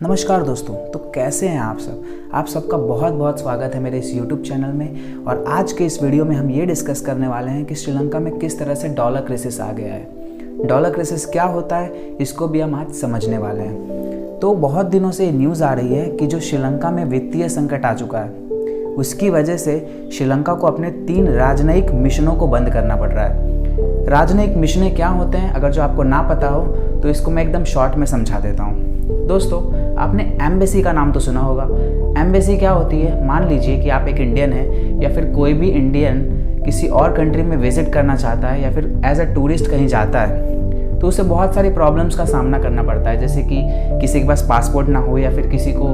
नमस्कार दोस्तों, तो कैसे हैं आप सब। आप सबका बहुत बहुत स्वागत है मेरे इस YouTube चैनल में। और आज के इस वीडियो में हम ये डिस्कस करने वाले हैं कि श्रीलंका में किस तरह से डॉलर क्राइसिस आ गया है। डॉलर क्राइसिस क्या होता है, इसको भी हम आज समझने वाले हैं। तो बहुत दिनों से ये न्यूज़ आ रही है कि जो श्रीलंका में वित्तीय संकट आ चुका है, उसकी वजह से श्रीलंका को अपने 3 राजनयिक मिशनों को बंद करना पड़ रहा है। राजनयिक मिशनें क्या होते हैं, अगर जो आपको ना पता हो तो इसको मैं एकदम शॉर्ट में समझा देता हूँ। दोस्तों, आपने एम्बेसी का नाम तो सुना होगा। एम्बेसी क्या होती है, मान लीजिए कि आप एक इंडियन हैं या फिर कोई भी इंडियन किसी और कंट्री में विजिट करना चाहता है या फिर एज अ टूरिस्ट कहीं जाता है, तो उसे बहुत सारी प्रॉब्लम्स का सामना करना पड़ता है। जैसे कि किसी के पास पासपोर्ट ना हो या फिर किसी को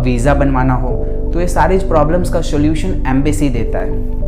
वीज़ा बनवाना हो, तो ये सारी प्रॉब्लम्स का सोल्यूशन एम्बेसी देता है।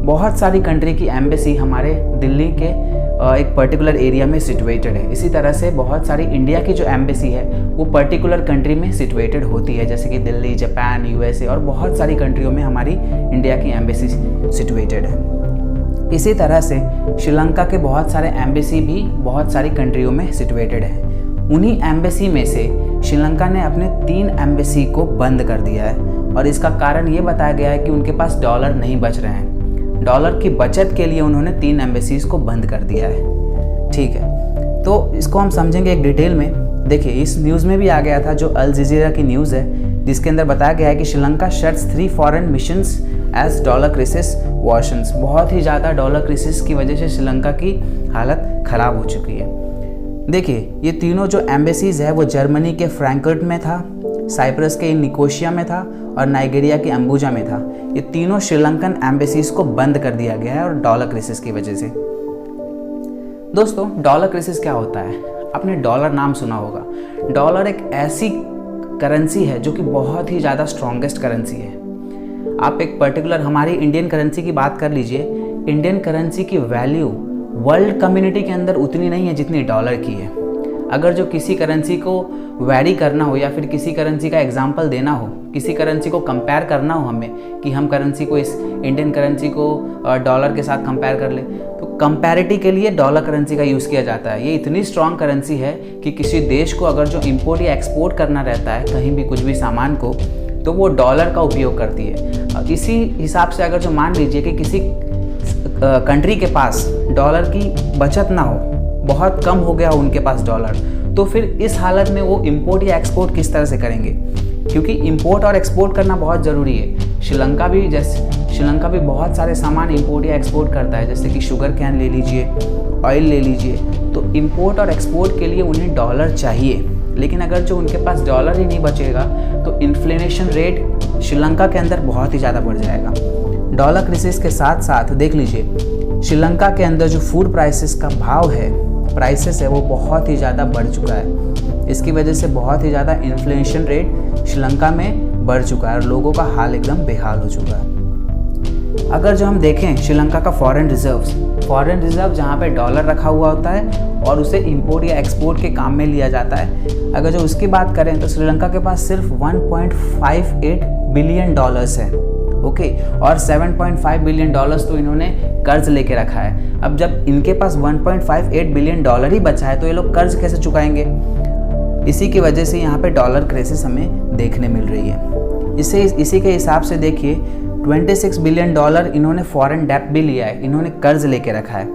बहुत सारी कंट्री की एम्बेसी हमारे दिल्ली के एक पर्टिकुलर एरिया में सिचुएटेड है। इसी तरह से बहुत सारी इंडिया की जो एम्बेसी है वो पर्टिकुलर कंट्री में सिचुएटेड होती है, जैसे कि दिल्ली, जापान, यूएसए और बहुत सारी कंट्रियों में हमारी इंडिया की एम्बेसी सिचुएटेड है। इसी तरह से श्रीलंका के बहुत सारे एम्बेसी भी बहुत सारी कंट्रियों में सिचुएटेड है। उन्हीं एम्बेसी में से श्रीलंका ने अपने 3 एम्बेसी को बंद कर दिया है और इसका कारण ये बताया गया है कि उनके पास डॉलर नहीं बच रहे हैं। डॉलर की बचत के लिए उन्होंने 3 एम्बेसीज को बंद कर दिया है। ठीक है, तो इसको हम समझेंगे एक डिटेल में। देखिए, इस न्यूज़ में भी आ गया था, जो अल जजीरा की न्यूज़ है, जिसके अंदर बताया गया है कि Sri Lanka shuts 3 foreign missions as dollar crisis worsens. बहुत ही ज़्यादा डॉलर क्राइसिस की वजह से श्रीलंका की हालत ख़राब हो चुकी है। देखिए, ये तीनों जो एम्बेसीज है वो जर्मनी के फ्रैंकफर्ट में था, साइप्रस के निकोशिया में था और नाइजीरिया के अम्बुजा में था। ये तीनों श्रीलंकन एम्बेसीज को बंद कर दिया गया है और डॉलर क्राइसिस की वजह से। दोस्तों, डॉलर क्राइसिस क्या होता है, आपने डॉलर नाम सुना होगा। डॉलर एक ऐसी करेंसी है जो कि बहुत ही ज़्यादा स्ट्रॉन्गेस्ट करेंसी है। आप एक पर्टिकुलर हमारी इंडियन करेंसी की बात कर लीजिए। इंडियन करेंसी की वैल्यू वर्ल्ड कम्युनिटी के अंदर उतनी नहीं है जितनी डॉलर की है। अगर जो किसी करेंसी को वैरी करना हो या फिर किसी करेंसी का एग्जाम्पल देना हो, किसी करेंसी को कंपेयर करना हो हमें कि हम करेंसी को, इस इंडियन करेंसी को डॉलर के साथ कंपेयर कर ले, तो कंपैरिटी के लिए डॉलर करेंसी का यूज़ किया जाता है। ये इतनी स्ट्रॉन्ग करेंसी है कि किसी देश को अगर जो इंपोर्ट या एक्सपोर्ट करना रहता है कहीं भी कुछ भी सामान को, तो वो डॉलर का उपयोग करती है। इसी हिसाब से अगर जो मान लीजिए कि किसी कंट्री के पास डॉलर की बचत ना हो, बहुत कम हो गया हो उनके पास डॉलर, तो फिर इस हालत में वो इंपोर्ट या एक्सपोर्ट किस तरह से करेंगे, क्योंकि इंपोर्ट और एक्सपोर्ट करना बहुत ज़रूरी है। श्रीलंका भी बहुत सारे सामान इंपोर्ट या एक्सपोर्ट करता है, जैसे कि शुगर कैन ले लीजिए, ऑयल ले लीजिए। तो इंपोर्ट और एक्सपोर्ट के लिए उन्हें डॉलर चाहिए, लेकिन अगर जो उनके पास डॉलर ही नहीं बचेगा तो इन्फ्लेशन रेट श्रीलंका के अंदर बहुत ही ज़्यादा बढ़ जाएगा। डॉलर क्राइसिस के साथ साथ देख लीजिए, श्रीलंका के अंदर जो फूड प्राइसेस का भाव है, प्राइसेस है, वो बहुत ही ज़्यादा बढ़ चुका है। इसकी वजह से बहुत ही ज़्यादा इन्फ्लेशन रेट श्रीलंका में बढ़ चुका है और लोगों का हाल एकदम बेहाल हो चुका है। अगर जो हम देखें श्रीलंका का फॉरेन रिजर्व जहाँ पे डॉलर रखा हुआ होता है और उसे इंपोर्ट या एक्सपोर्ट के काम में लिया जाता है, अगर जो उसकी बात करें तो श्रीलंका के पास सिर्फ 1.58 बिलियन डॉलर्स है। ओके, और 7.5 बिलियन डॉलर्स तो इन्होंने कर्ज लेके रखा है। अब जब इनके पास 1.58 बिलियन डॉलर ही बचा है तो ये लोग कर्ज कैसे चुकाएंगे। इसी की वजह से यहाँ पे डॉलर क्राइसिस हमें देखने मिल रही है। इसी के हिसाब से देखिए, 26 बिलियन डॉलर इन्होंने फॉरेन डेब्ट भी लिया है, इन्होंने कर्ज लेके रखा है।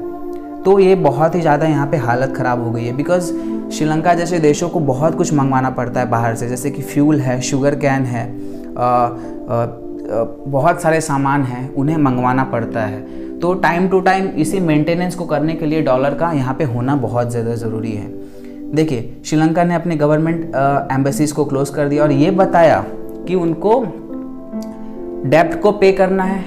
तो ये बहुत ही ज़्यादा यहाँ पे हालत ख़राब हो गई है, बिकॉज श्रीलंका जैसे देशों को बहुत कुछ मंगवाना पड़ता है बाहर से, जैसे कि फ्यूल है, शुगर कैन है, बहुत सारे सामान हैं, उन्हें मंगवाना पड़ता है। तो टाइम टू टाइम इसी मेंटेनेंस को करने के लिए डॉलर का यहाँ पे होना बहुत ज़्यादा ज़रूरी है। देखिए, श्रीलंका ने अपने गवर्नमेंट एम्बेसीज को क्लोज कर दिया और ये बताया कि उनको डेब्ट को पे करना है।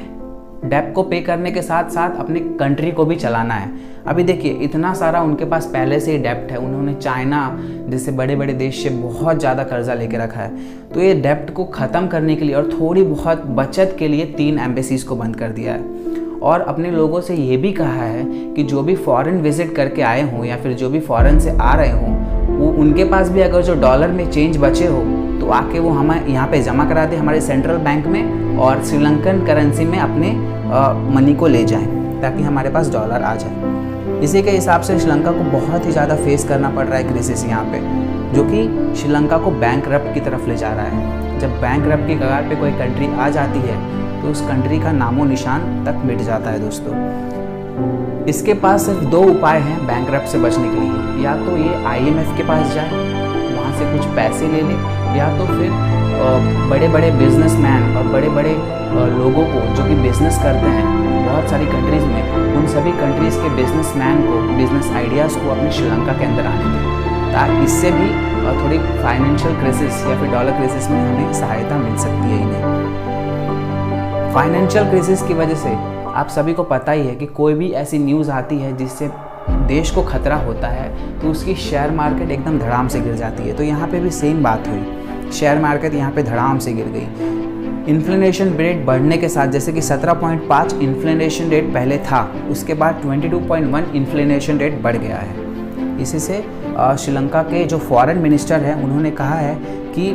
डेब्ट को पे करने के साथ साथ अपनी कंट्री को भी चलाना है। अभी देखिए, इतना सारा उनके पास पहले से ही डेब्ट है। उन्होंने चाइना जैसे बड़े बड़े देश से बहुत ज़्यादा कर्जा लेके रखा है। तो ये डेब्ट को ख़त्म करने के लिए और थोड़ी बहुत बचत के लिए 3 एम्बेसीज को बंद कर दिया है और अपने लोगों से ये भी कहा है कि जो भी फॉरेन विजिट करके आए हों या फिर जो भी फॉरेन से आ रहे हों, वो उनके पास भी अगर जो डॉलर में चेंज बचे हो तो आके वो हमें यहाँ पे जमा करा दे हमारे सेंट्रल बैंक में और श्रीलंकन करेंसी में अपने मनी को ले जाएं, ताकि हमारे पास डॉलर आ जाए। इसी के हिसाब से श्रीलंका को बहुत ही ज़्यादा फेस करना पड़ रहा है क्राइसिस यहाँ पे, जो कि श्रीलंका को बैंकरप्ट की तरफ ले जा रहा है। जब बैंकरप्ट की कगार पे कोई कंट्री आ जाती है तो उस कंट्री का नामो निशान तक मिट जाता है दोस्तों। इसके पास सिर्फ दो उपाय हैं बैंकरप्ट से बचने के लिए, या तो ये IMF के पास जाए, वहाँ से कुछ पैसे ले ले, या तो फिर बड़े बड़े बिजनेसमैन और बड़े बड़े लोगों को जो कि बिजनेस करते हैं बहुत सारी कंट्रीज़ में, उन सभी कंट्रीज़ के बिजनेसमैन को, बिजनेस आइडियाज़ को अपने श्रीलंका के अंदर आने दें, ताकि इससे भी थोड़ी फाइनेंशियल क्राइसिस या फिर डॉलर क्राइसिस में हमें सहायता मिल सकती है इन्हें। फाइनेंशियल क्राइसिस की वजह से आप सभी को पता ही है कि कोई भी ऐसी न्यूज़ आती है जिससे देश को खतरा होता है तो उसकी शेयर मार्केट एकदम धड़ाम से गिर जाती है। तो यहाँ पे भी सेम बात हुई, शेयर मार्केट यहाँ पे धड़ाम से गिर गई। इन्फ्लेशन रेट बढ़ने के साथ, जैसे कि 17.5 इन्फ्लेशन रेट पहले था, उसके बाद 22.1 इन्फ्लेशन रेट बढ़ गया है। इसी से श्रीलंका के जो फॉरेन मिनिस्टर हैं उन्होंने कहा है कि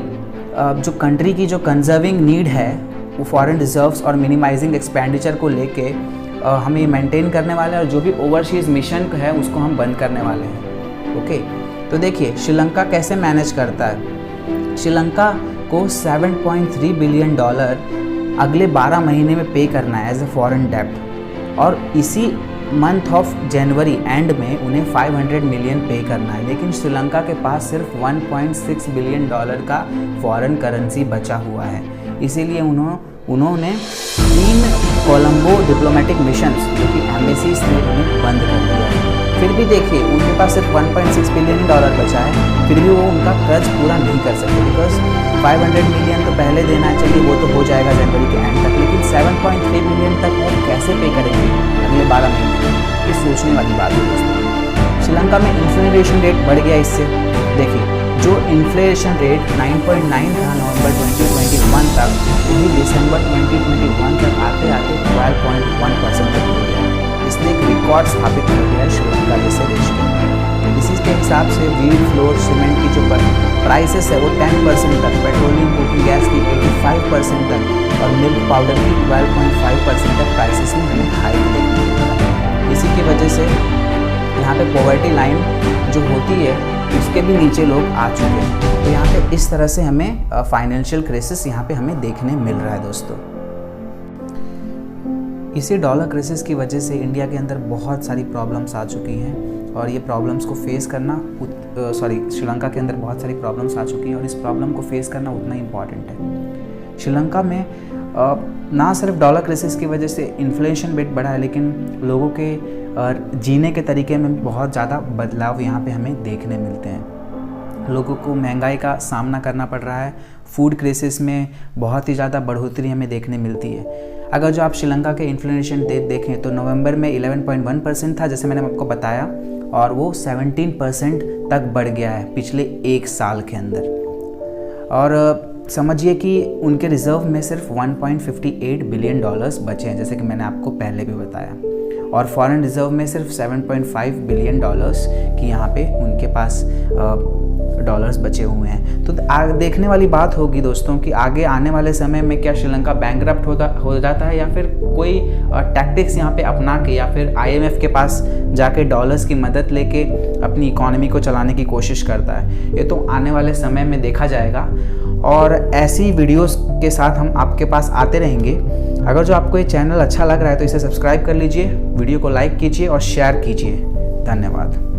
जो कंट्री की जो कंजर्विंग नीड है वो फॉरेन रिजर्व्स और मिनिमाइजिंग एक्सपेंडिचर को लेके हम ये मेंटेन करने वाले हैं, और जो भी ओवरसीज़ मिशन है उसको हम बंद करने वाले हैं। ओके, तो देखिए श्रीलंका कैसे मैनेज करता है। श्रीलंका को $7.3 बिलियन अगले 12 महीने में पे करना है एज ए फॉरेन डेब्ट, और इसी मंथ ऑफ जनवरी एंड में उन्हें $500 मिलियन पे करना है। लेकिन श्रीलंका के पास सिर्फ $1.6 बिलियन का फॉरेन करेंसी बचा हुआ है, इसीलिए उन्होंने 3 कोलंबो डिप्लोमेटिक मिशंस जो कि एम्बेसीज थे उन्हें बंद कर दिया है। फिर भी देखिए उनके पास सिर्फ $1.6 बिलियन बचा है, फिर भी वो उनका कर्ज पूरा नहीं कर सकते, बिकॉज $500 मिलियन तो पहले देना है, चलिए वो तो हो जाएगा जनवरी के एंड तक, लेकिन $7.3 बिलियन तक वो कैसे पे करेंगे अगले 12 महीने? ये सोचने वाली बात है दोस्तों। श्रीलंका में इन्फ्लेशन रेट बढ़ गया इससे। देखिए जो इन्फ्लेशन रेट 9.9 था नवंबर 2021 तक, वही दिसंबर 2021 तक आते आते 12.1% तक हो गया। इसने एक रिकॉर्ड स्थापित कर दिया है श्रीलंका जैसे देश के अंदर। इसी के हिसाब से व्हीट, फ्लोर, सीमेंट की जो प्राइसेस है वो 10% तक, पेट्रोलियम कुकिंग गैस की 85% तक और मिल्क पाउडर की 12.5% तक प्राइसेस में हमें हाइक देखने को मिला। इसी की वजह से यहाँ पे पॉवर्टी लाइन जो होती है उसके भी नीचे लोग आ चुके हैं। तो यहाँ पे इस तरह से हमें फाइनेंशियल क्राइसिस यहाँ पे हमें देखने मिल रहा है दोस्तों। इसी डॉलर क्राइसिस की वजह से इंडिया के अंदर बहुत सारी प्रॉब्लम्स आ चुकी हैं, और ये प्रॉब्लम्स को फेस करना श्रीलंका के अंदर बहुत सारी प्रॉब्लम्स आ चुकी हैं, और इस प्रॉब्लम को फेस करना उतना इम्पॉर्टेंट है। श्रीलंका में ना सिर्फ डॉलर क्राइसिस की वजह से इन्फ्लेशन रेट बढ़ा है, लेकिन लोगों के जीने के तरीके में बहुत ज़्यादा बदलाव यहाँ पे हमें देखने मिलते हैं। लोगों को महंगाई का सामना करना पड़ रहा है, फूड क्राइसिस में बहुत ही ज़्यादा बढ़ोतरी हमें देखने मिलती है। अगर जो आप श्रीलंका के इन्फ्लेशन रेट देखें तो नवंबर में 11.1% था जैसे मैंने आपको बताया, और वो 17% तक बढ़ गया है पिछले 1 साल के अंदर। और समझिए कि उनके रिजर्व में सिर्फ $1.58 बिलियन बचे हैं, जैसे कि मैंने आपको पहले भी बताया, और फॉरेन रिजर्व में सिर्फ $7.5 बिलियन की यहाँ पे उनके पास डॉलर्स बचे हुए हैं। तो देखने वाली बात होगी दोस्तों कि आगे आने वाले समय में क्या श्रीलंका बैंकरप्ट हो जाता है, या फिर कोई टैक्टिक्स यहाँ पे अपना के या फिर IMF के पास जाके डॉलर्स की मदद लेके अपनी इकोनॉमी को चलाने की कोशिश करता है। ये तो आने वाले समय में देखा जाएगा, और ऐसी वीडियोस के साथ हम आपके पास आते रहेंगे। अगर जो आपको ये चैनल अच्छा लग रहा है तो इसे सब्सक्राइब कर लीजिए, वीडियो को लाइक कीजिए और शेयर कीजिए। धन्यवाद।